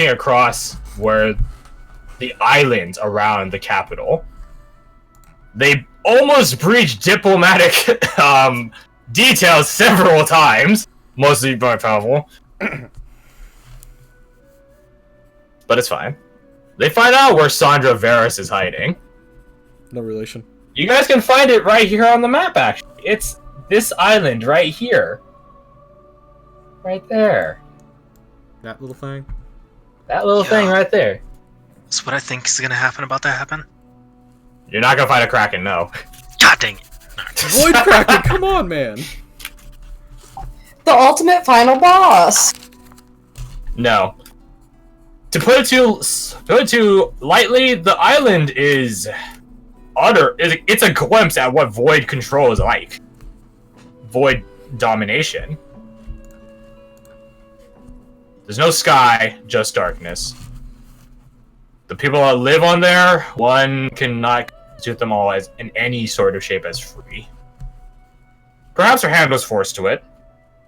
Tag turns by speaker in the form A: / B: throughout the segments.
A: looking across where the islands around the capital. They almost breached diplomatic details several times, mostly by Pavel. But it's fine. They find out where Sandra Veris is hiding.
B: No relation.
A: You guys can find it right here on the map, actually. It's this island right here. Right there.
B: That little thing?
A: That little thing right there.
C: That's what I think is gonna happen about that happen.
A: You're not gonna find a Kraken, no.
C: God dang it.
B: Void Kraken, come on, man.
D: The ultimate final boss.
A: No. To put it too lightly, the island is it's a glimpse at what Void control is like. Void domination. There's no sky, just darkness. The people that live on there, one cannot constitute them all as in any sort of shape as free. Perhaps her hand was forced to it,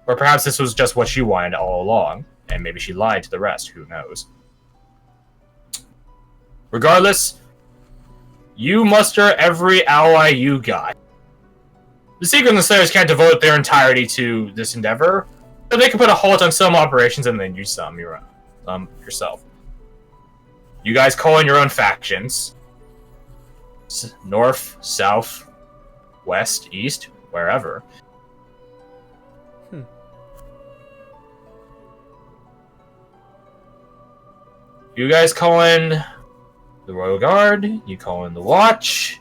A: or perhaps this was just what she wanted all along, and maybe she lied to the rest, who knows. Regardless, you muster every ally you got. The Secret Enslayers can't devote their entirety to this endeavor, but they can put a halt on some operations and then use some yourself. You guys call in your own factions. North, south, west, east, wherever. You guys call in the Royal Guard, you call in the Watch,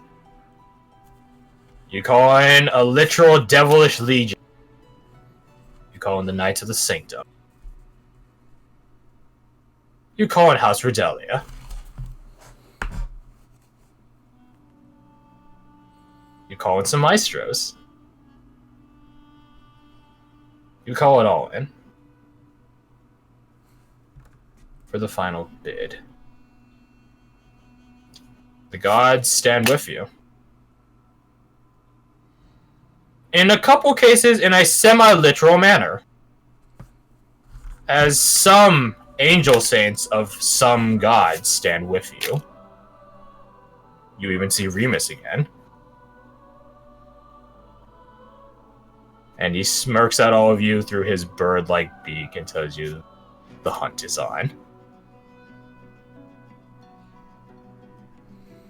A: you call in a literal devilish legion, you call in the Knights of the Sanctum, you call in House Redelia. You call in some maestros. You call it all in. For the final bid. The gods stand with you. In a couple cases, in a semi-literal manner. As some angel saints of some gods stand with you. You even see Remus again. And he smirks at all of you through his bird-like beak and tells you the hunt is on.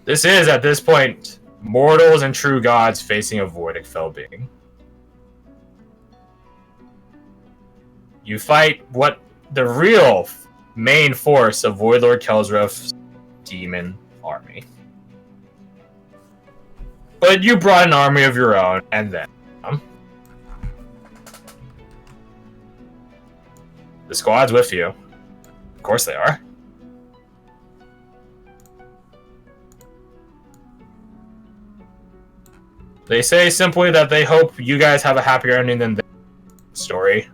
A: This is, at this point, mortals and true gods facing a Voidic fell being. You fight what the real main force of Voidlord Kelsrif's demon army. But you brought an army of your own, and then the squad's with you. Of course they are. They say simply that they hope you guys have a happier ending than the story.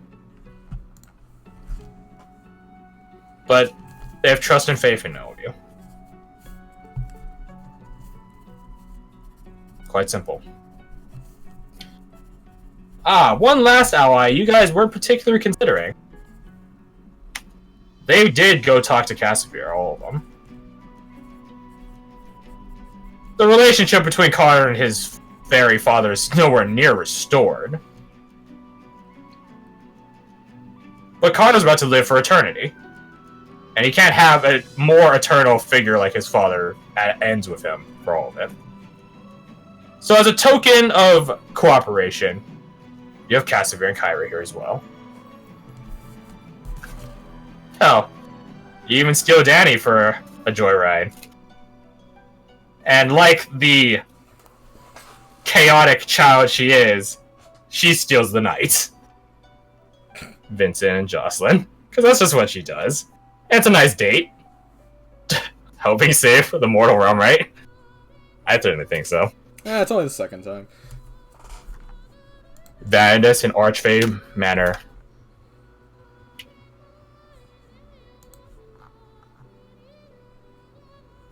A: But they have trust and faith in all of you. Quite simple. One last ally you guys weren't particularly considering. They did go talk to Casimir, all of them. The relationship between Carter and his fairy father is nowhere near restored. But Carter's about to live for eternity. And he can't have a more eternal figure like his father ends with him for all of it. So as a token of cooperation, you have Casimir and Kyra here as well. Hell, you even steal Danny for a joyride. And like the chaotic child she is, she steals the knights. Vincent and Jocelyn. Because that's just what she does. And it's a nice date. Helping save the mortal realm, right? I certainly think so.
B: It's only the second time.
A: Vandus and Archfey Manor.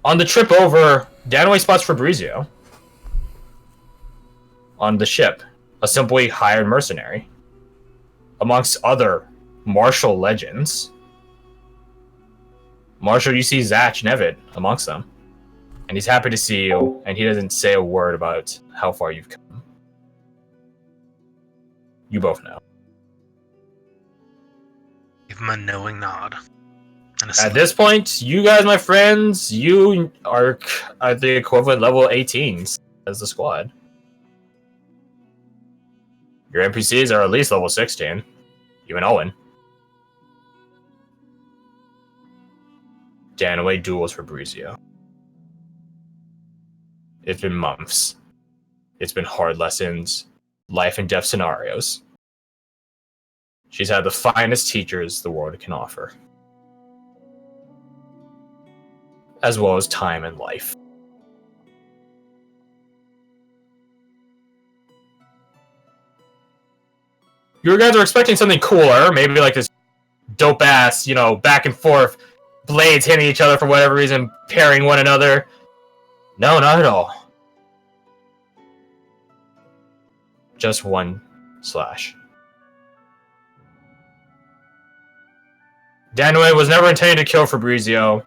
A: On the trip over, Danway spots Fabrizio. On the ship, a simply hired mercenary. Amongst other martial legends. Marshall, you see Zach Nevitt amongst them. And he's happy to see you, and he doesn't say a word about how far you've come. You both know.
C: Give him a knowing nod.
A: At this point, you guys, my friends, you are at the equivalent level 18s as the squad. Your NPCs are at least level 16. Even Owen. Danaway duels Fabrizio. It's been months. It's been hard lessons, life and death scenarios. She's had the finest teachers the world can offer. As well as time and life. You guys are expecting something cooler, maybe like this dope ass, back and forth, blades hitting each other for whatever reason, pairing one another. No, not at all. Just one slash. Danaway was never intended to kill Fabrizio,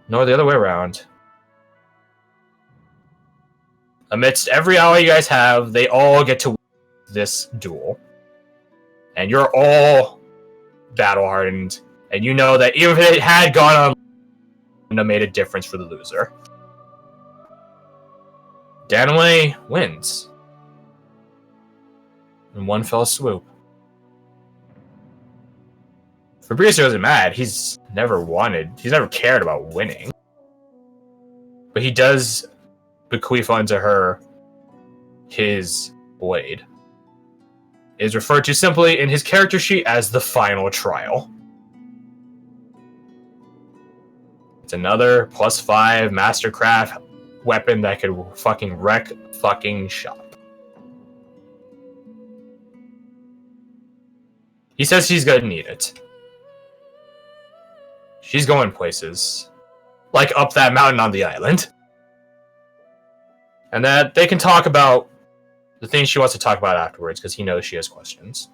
A: nor the other way around. Amidst every ally you guys have, they all get to win this duel. And you're all battle-hardened, and you know that even if it had gone on, it wouldn't have made a difference for the loser. Danaway wins. In one fell swoop. Fabrizio isn't mad. He's never cared about winning. But he does bequeath unto her his blade. It is referred to simply in his character sheet as the final trial. It's another +5 Mastercraft weapon that could fucking wreck fucking shop. He says he's gonna need it. She's going places. Like up that mountain on the island. And that they can talk about the things she wants to talk about afterwards, because he knows she has questions.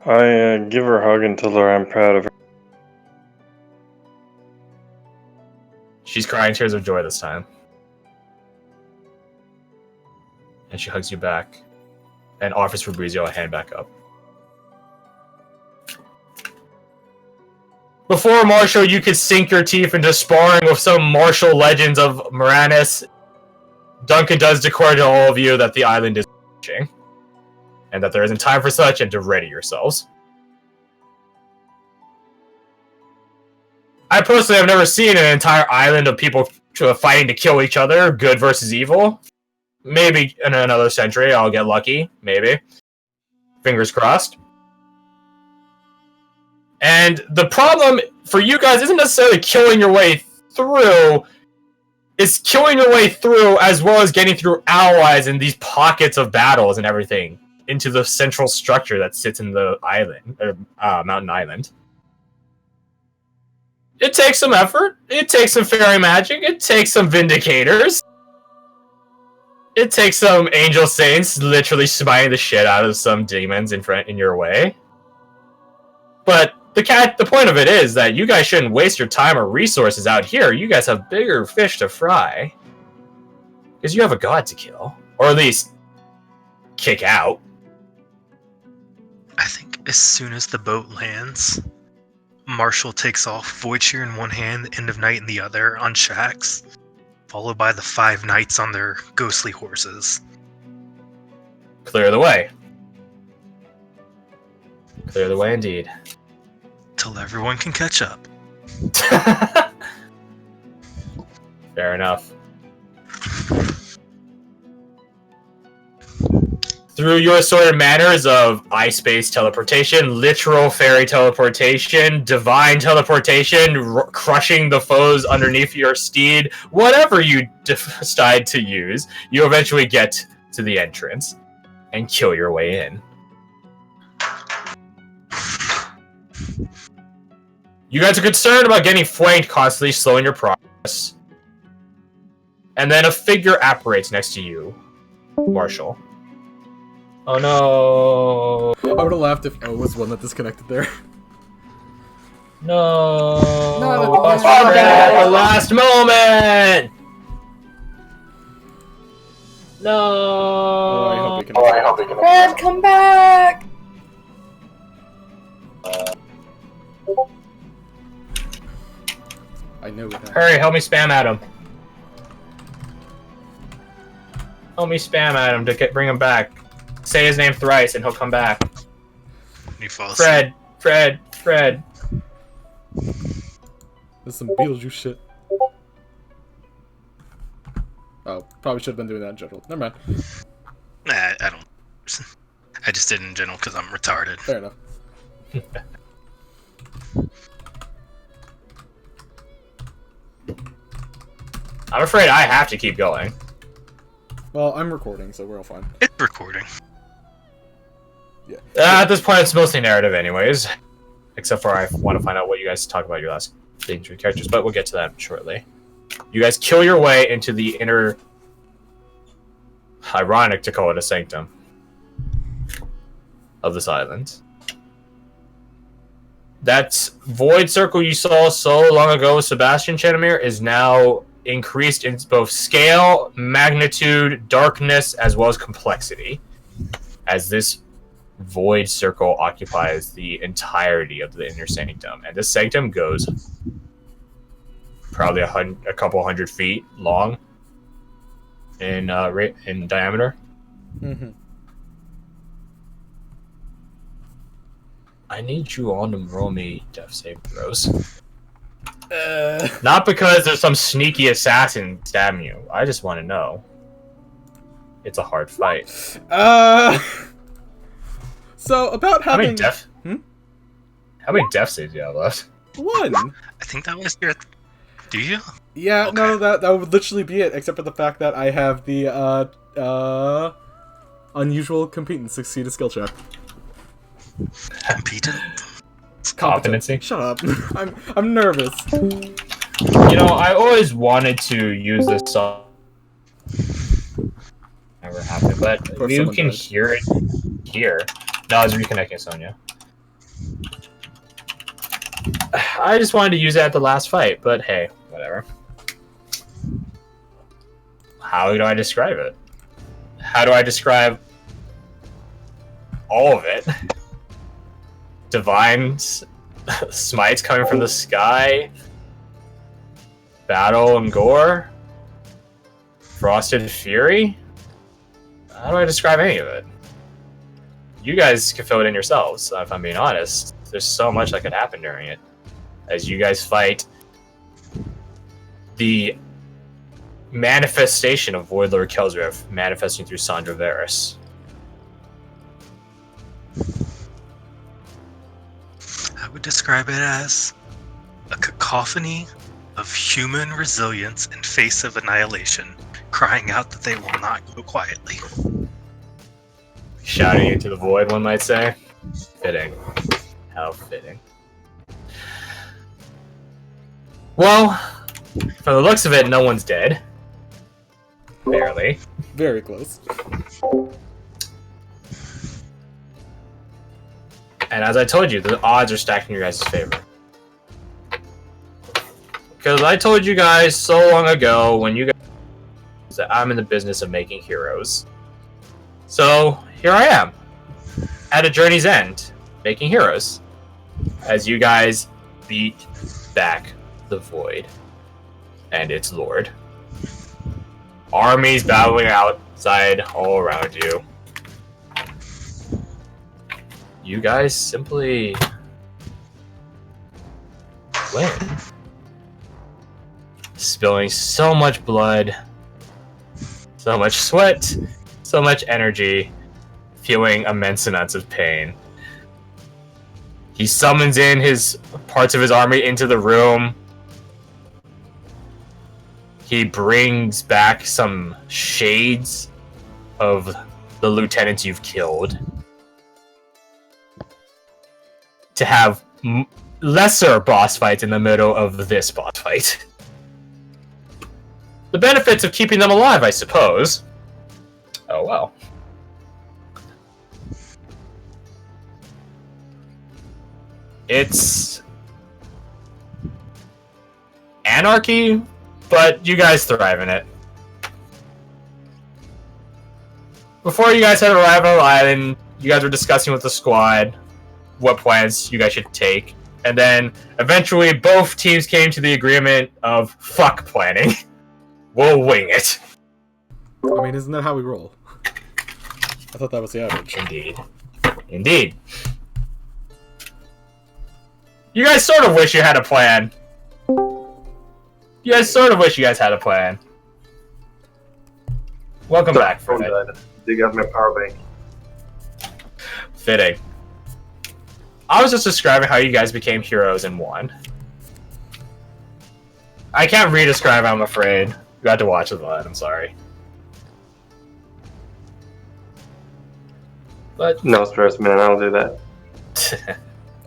E: I give her a hug and tell her I'm proud of her.
A: She's crying tears of joy this time. And she hugs you back and offers Fabrizio a hand back up. Before Marshall, you could sink your teeth into sparring with some martial legends of Moranis. Duncan does declare to all of you that the island is watching, and that there isn't time for such, and to ready yourselves. I personally have never seen an entire island of people fighting to kill each other, good versus evil. Maybe in another century I'll get lucky, maybe. Fingers crossed. And the problem for you guys isn't necessarily killing your way through, it's killing your way through as well as getting through allies in these pockets of battles and everything into the central structure that sits in the island, or mountain island. It takes some effort, it takes some fairy magic, it takes some vindicators. It takes some angel saints literally smiting the shit out of some demons in your way. But the point of it is that you guys shouldn't waste your time or resources out here. You guys have bigger fish to fry. Because you have a god to kill. Or at least kick out.
C: I think as soon as the boat lands, Marshall takes off, Void Shear in one hand, End of Night in the other, on Shax, followed by the 5 knights on their ghostly horses.
A: Clear the way. Clear the way indeed.
C: Till everyone can catch up.
A: Fair enough. Through your sort of manners of ice-based teleportation, literal fairy teleportation, divine teleportation, crushing the foes underneath your steed, whatever you decide to use, you eventually get to the entrance and kill your way in. You guys are concerned about getting flanked, constantly slowing your progress. And then a figure apparates next to you, Marshall. Oh no!
B: I would have laughed if O was one that disconnected there.
A: No!
D: Not at
A: Boss
D: all.
A: Fred at the last moment! No!
B: Oh, I hope he can.
D: Fred, come back!
B: I know that.
A: Hurry, help me spam at him. Help me spam at him to bring him back. Say his name thrice and he'll come back.
C: He falls asleep.
A: Fred, Fred, Fred.
B: There's some Beetlejuice shit. Oh, probably should have been doing that in general. Never mind.
C: Nah, I don't. I just did it in general because I'm retarded.
B: Fair enough.
A: I'm afraid I have to keep going.
B: Well, I'm recording, so we're all fine.
C: It's recording.
B: Yeah.
A: At this point, it's mostly narrative anyways. Except for I want to find out what you guys talk about your last things with characters, but we'll get to that shortly. You guys kill your way into the inner... Ironic to call it a sanctum of this island. That void circle you saw so long ago with Sebastian Chenemir is now increased in both scale, magnitude, darkness, as well as complexity. As this void circle occupies the entirety of the inner sanctum. And this sanctum goes probably a couple hundred feet long in diameter.
B: Mm-hmm.
A: I need you all to roll me death save throws. Not because there's some sneaky assassin stabbing you. I just want to know. It's a hard fight.
B: So about
A: How many
B: having
A: death? How many death saves do you have left?
B: one.
C: I think that was your. Do you?
B: Yeah,
C: Okay.
B: no, that would literally be it, except for the fact that I have the unusual competence succeed a skill check.
C: Competent?
A: Competency?
B: Shut up. I'm nervous.
A: You know, I always wanted to use this song. Never happened, but
B: Of course
A: you
B: someone
A: can
B: died.
A: hear it here. No, I was reconnecting Sonya. I just wanted to use it at the last fight, but hey, whatever. How do I describe it? How do I describe all of it? Divine smites coming from the sky, battle and gore, frosted fury. How do I describe any of it? You guys can fill it in yourselves. If I'm being honest, there's so much that could happen during it as you guys fight the manifestation of Void Lord Kelsriff manifesting through Sandra Varus.
C: I would describe it as a cacophony of human resilience in face of annihilation, crying out that they will not go quietly.
A: Shouting into the void, one might say. Fitting. How fitting. Well, from the looks of it, no one's dead. Barely.
B: Very close.
A: And as I told you, the odds are stacked in your guys' favor. Because I told you guys so long ago, when you guys that I'm in the business of making heroes. So, here I am. At a journey's end, making heroes. As you guys beat back the void and its lord. Armies battling outside all around you. You guys simply win. Spilling so much blood, so much sweat, so much energy, feeling immense amounts of pain. He summons in his parts of his army into the room. He brings back some shades of the lieutenants you've killed to have lesser boss fights in the middle of this boss fight. The benefits of keeping them alive, I suppose. Oh well. It's anarchy, but you guys thrive in it. Before you guys had arrived on the island, you guys were discussing with the squad what plans you guys should take. And then, eventually, both teams came to the agreement of fuck planning. We'll wing it.
B: I mean, isn't that how we roll? I thought that was the average.
A: Indeed. Indeed. You guys sort of wish you had a plan. You guys sort of wish you guys had a plan. Welcome back, Fred.
E: Dig out my power bank.
A: Fitting. I was just describing how you guys became heroes in 1. I can't re-describe, I'm afraid. You had to watch it live, I'm sorry. But
E: No stress, man. I'll do that.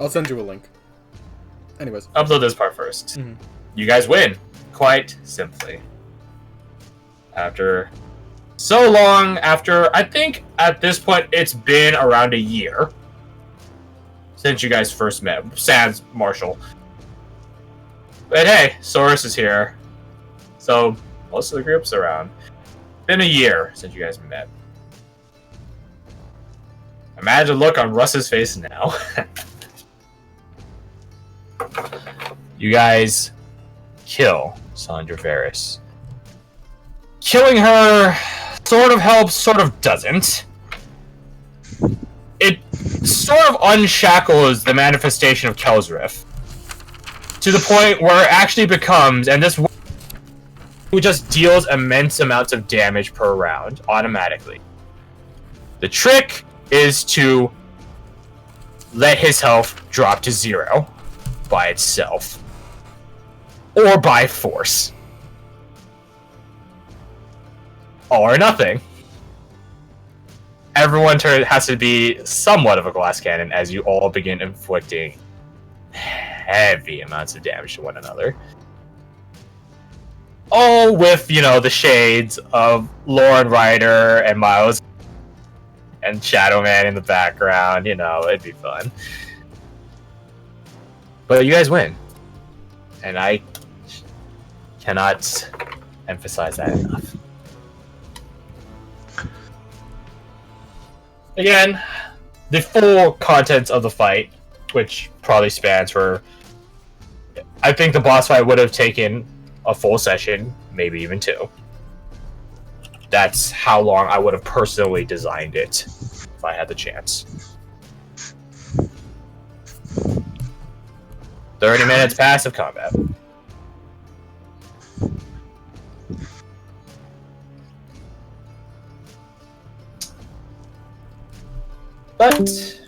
B: I'll send you a link. Anyways.
A: upload this part first.
B: Mhm.
A: You guys win, quite simply. After so long, I think at this point it's been around a year since you guys first met. Sans Marshall. But hey, Saurus is here. So most of the group's around. Been a year since you guys met. Imagine the look on Russ's face now. You guys kill Sandra Varys. Killing her sort of helps, sort of doesn't. It sort of unshackles the manifestation of Kelsriff to the point where it actually becomes, and this just deals immense amounts of damage per round automatically. The trick is to let his health drop to 0 by itself or by force. All or nothing. Everyone has to be somewhat of a glass cannon as you all begin inflicting heavy amounts of damage to one another. All with, you know, the shades of Lauren Ryder and Miles and Shadow Man in the background. You know, it'd be fun. But you guys win. And I cannot emphasize that enough. Again, the full contents of the fight, which probably spans for... I think the boss fight would have taken a full session, maybe even 2. That's how long I would have personally designed it, if I had the chance. 30 minutes passive combat. But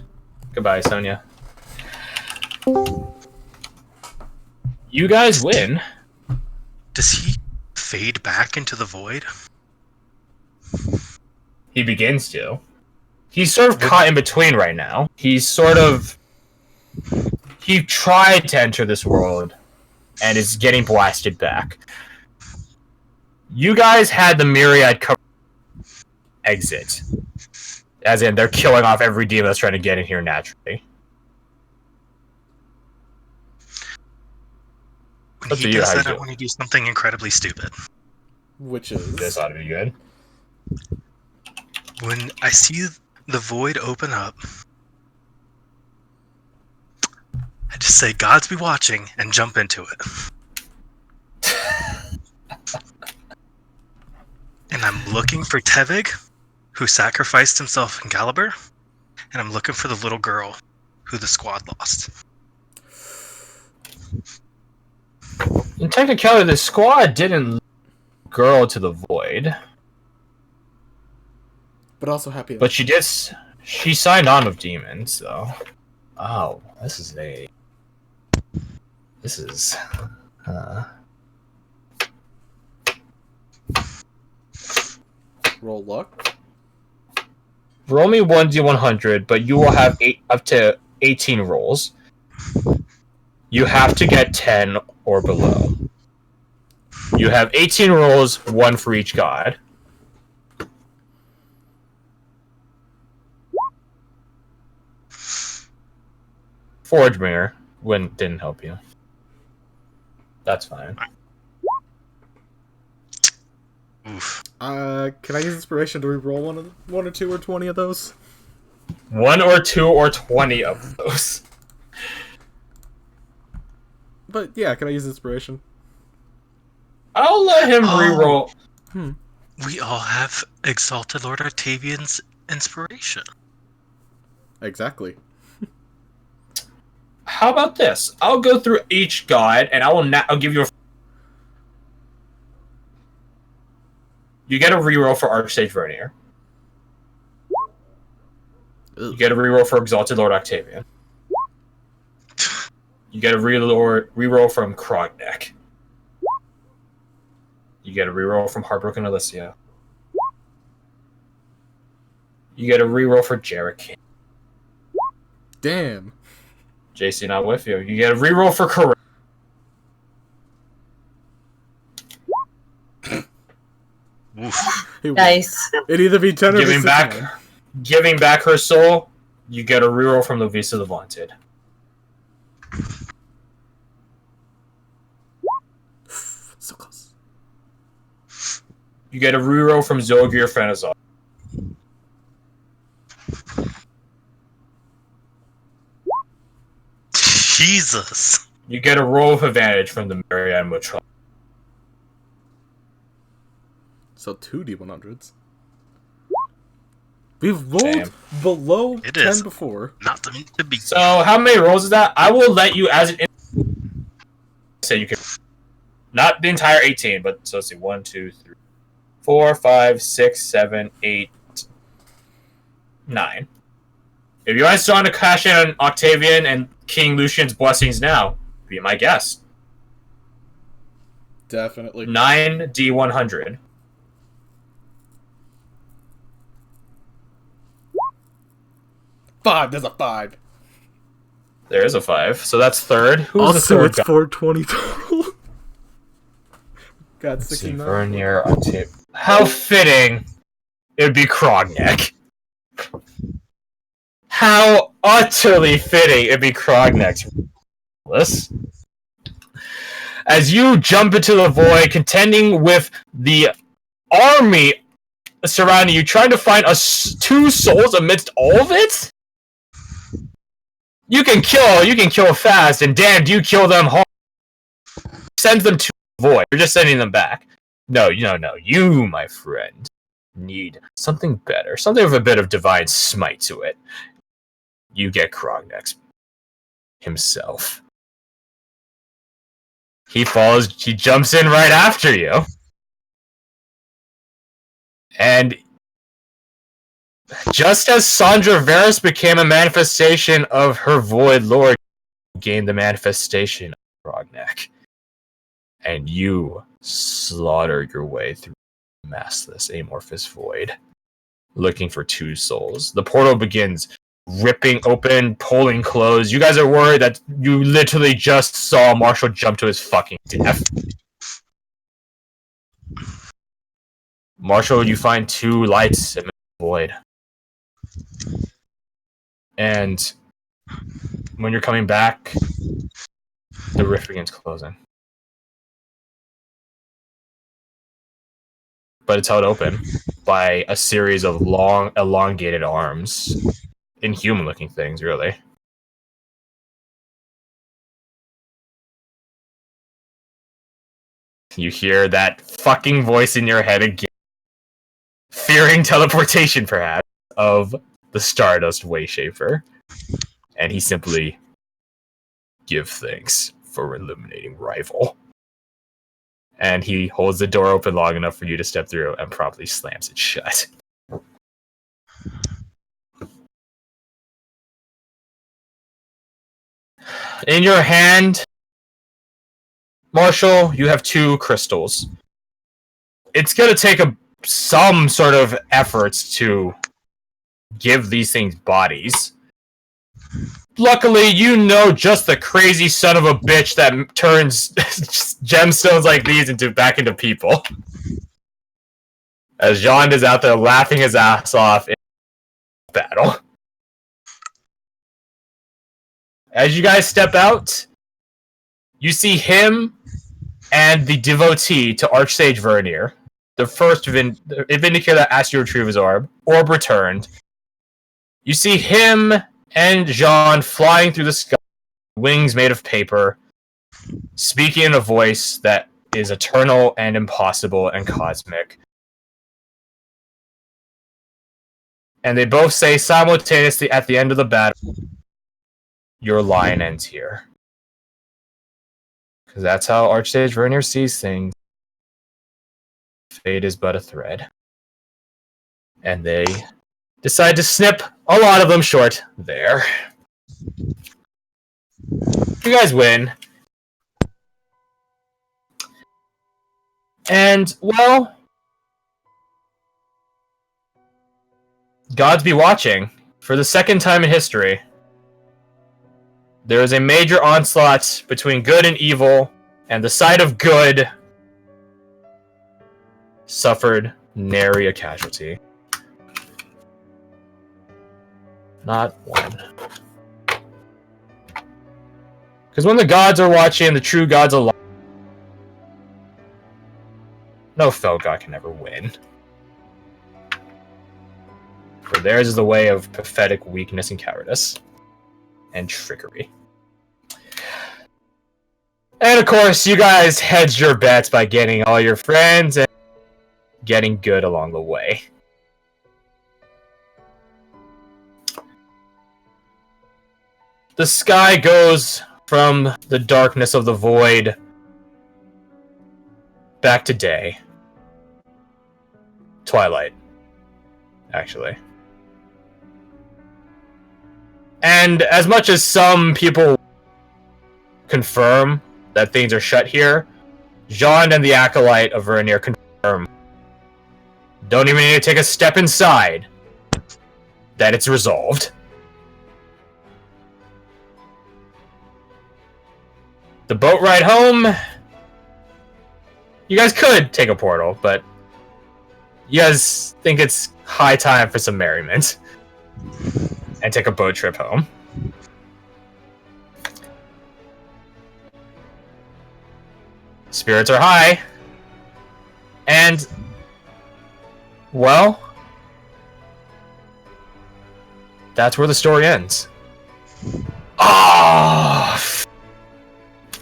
A: goodbye, Sonia. You guys win.
C: Does he fade back into the void?
A: He begins to. He's sort of caught in between right now. He's sort of... He tried to enter this world and is getting blasted back. You guys had the Myriad cover exit. As in, they're killing off every demon that's trying to get in here naturally.
C: When he does that, I want to do something incredibly stupid.
B: Which is...
A: This ought to be good.
C: When I see the void open up, I just say, "Gods be watching," and jump into it. And I'm looking for Tevig, who sacrificed himself in Caliber, and I'm looking for the little girl who the squad lost.
A: In technicality, the squad didn't lose the girl to the void.
B: But also happy.
A: But she did. She signed on with demons, though. Oh, this is a. This is.
B: Roll luck.
A: Roll me 1d100, but you will have up to 18 rolls. You have to get 10 or below. You have 18 rolls, 1 for each god. Forgebringer, didn't help you. That's fine.
C: Oof.
B: Can I use inspiration to reroll one or two or 20 of those?
A: 1 or 2 or 20 of those.
B: But yeah, can I use inspiration?
A: I'll let him
C: Oh.
A: reroll.
C: We all have Exalted Lord Octavian's inspiration.
B: Exactly.
A: How about this? I'll go through each god, and I'll give you a. You get a reroll for Archsage Vernier. You get a reroll for Exalted Lord Octavian. You get a reroll from Krognek. You get a reroll from Heartbroken Alicia. You get a reroll for Jarek.
B: Damn.
A: JC not with you. You get a reroll for Correct.
C: Oof.
D: Nice.
B: It'd either be 10 or
A: Giving back her soul, you get a reroll from Lovisa the Vaunted.
B: So close.
A: You get a reroll from Zogir Fenazar.
C: Jesus.
A: You get a roll of advantage from the Marianne Mutron.
B: So 2 D100s. We've rolled
A: Damn.
B: below
C: It
B: 10
C: is.
B: before.
C: Not to be.
A: So how many rolls is that? I will let you as an say you can not the entire 18, but so let's see 1, 2, 3, 4, 5, 6, 7, 8, 9. If you guys want to cash in on Octavian and King Lucian's blessings now, be my guest.
B: Definitely.
A: 9D100.
B: Five. There's a 5.
A: There is a 5, so that's third. Who's the
B: Also,
A: third
B: it's
A: guy?
B: 420 total. Got
A: Let's see,
B: 69.
A: Vernier, Octavian. How fitting it would be Krognek. How utterly fitting it'd be Krognek. As you jump into the void, contending with the army surrounding you, trying to find 2 souls amidst all of it? You can kill fast, and damn, do you kill them hard. Sends them to the void. You're just sending them back. No. You, my friend, need something better. Something with a bit of divine smite to it. You get Krognek himself. He jumps in right after you. And just as Sandra Varus became a manifestation of her Void Lord, gained the manifestation of Krognek. And you slaughter your way through the massless amorphous void, looking for 2 souls. The portal begins ripping open, pulling closed. You guys are worried that you literally just saw Marshall jump to his fucking death. Marshall, you find 2 lights in the void. And when you're coming back, the rift begins closing. But it's held open by a series of long, elongated arms. Inhuman-looking things, really. You hear that fucking voice in your head again. Fearing teleportation, perhaps, of the Stardust Wayshaper. And he simply give thanks for eliminating Rival. And he holds the door open long enough for you to step through and promptly slams it shut. In your hand, Marshall, you have 2 crystals. It's going to take some sort of efforts to give these things bodies. Luckily, you know just the crazy son of a bitch that turns gemstones like these back into people. As Jean is out there laughing his ass off in battle. As you guys step out, you see him and the devotee to Archsage Vernier, the first Vindicator that asked you to retrieve his orb returned. You see him and Jean flying through the sky, wings made of paper, speaking in a voice that is eternal and impossible and cosmic. And they both say simultaneously at the end of the battle, your line ends here. Because that's how Archsage Vernier sees things. Fate is but a thread. And they decide to snip a lot of them short there. You guys win. And, well, gods be watching. For the second time in history, there is a major onslaught between good and evil, and the side of good suffered nary a casualty. Not one. Because when the gods are watching, the true gods alive, no fell god can ever win. For theirs is the way of pathetic weakness and cowardice. And trickery. And of course, you guys hedged your bets by getting all your friends and getting good along the way. The sky goes from the darkness of the void back to day. Twilight, actually. And as much as some people confirm that things are shut here, Jean and the Acolyte of Vernier confirm, don't even need to take a step inside, that it's resolved. The boat ride home, you guys could take a portal, but you guys think it's high time for some merriment. And take a boat trip home. Spirits are high. And, well, that's where the story ends. Ah!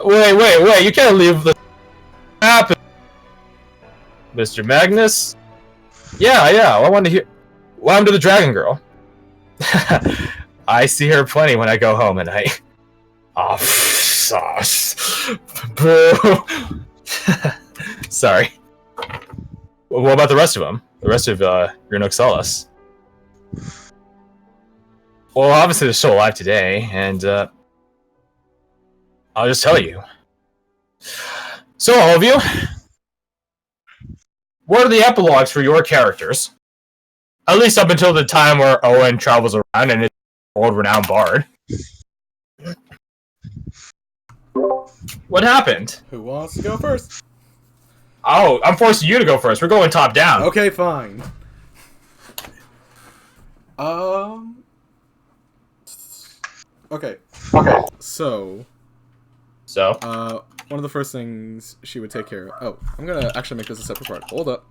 A: Wait, you can't leave the happen. Mr. Magnus? Yeah, I want to hear. What happened to the dragon girl? I see her plenty when I go home at night. Oh, sauce. Boo. Sorry. What about the rest of them? The rest of your Noxalas? Well, obviously they're still alive today, and I'll just tell you. So, all of you, what are the epilogues for your characters? At least up until the time where Owen travels around and is a world-renowned bard. What happened?
B: Who wants to go first?
A: Oh, I'm forcing you to go first. We're going top down.
B: Okay, fine. Okay. So, one of the first things she would take care of. Oh, I'm gonna actually make this a separate part. Hold up.